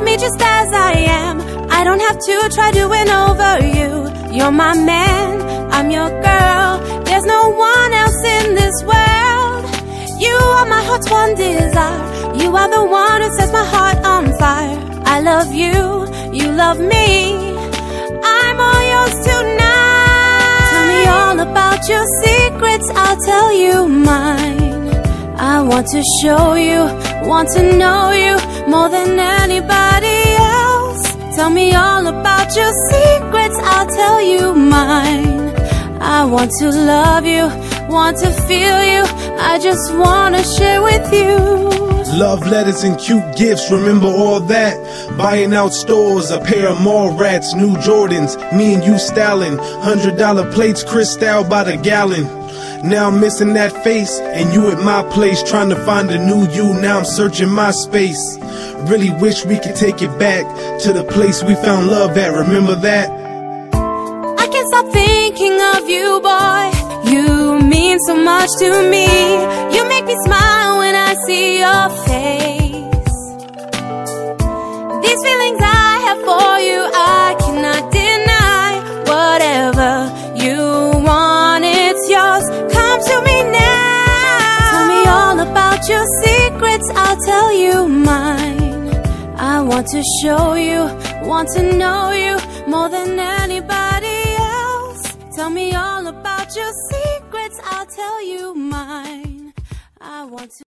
love me just as I am. I don't have to try to win over you. You're my man, I'm your girl. There's no one else in this world. You are my heart's one desire. You are the one who sets my heart on fire. I love you, you love me. I'm all yours tonight. Tell me all about your secrets, I'll tell you mine. I want to show you, want to know you more than anybody else. Tell me all about your secrets, I'll tell you mine. I want to love you, want to feel you, I just want to share with you. Love letters and cute gifts, remember all that. Buying out stores, a pair of mall rats, new Jordans, me and you styling. $100 plates, Cristal by the gallon. Now I'm missing that face, and you at my place, trying to find a new you. Now I'm searching my space. Really wish we could take it back to the place we found love at, remember that? I can't stop thinking of you, boy. You mean so much to me. You make me smile when I see your face. These feelings I have for you, I cannot deny. Whatever you want, it's yours. Come to me now. Tell me all about your secrets, I'll tell you mine. I want to show you, want to know you more than anybody else. Tell me all about your secrets, I'll tell you mine.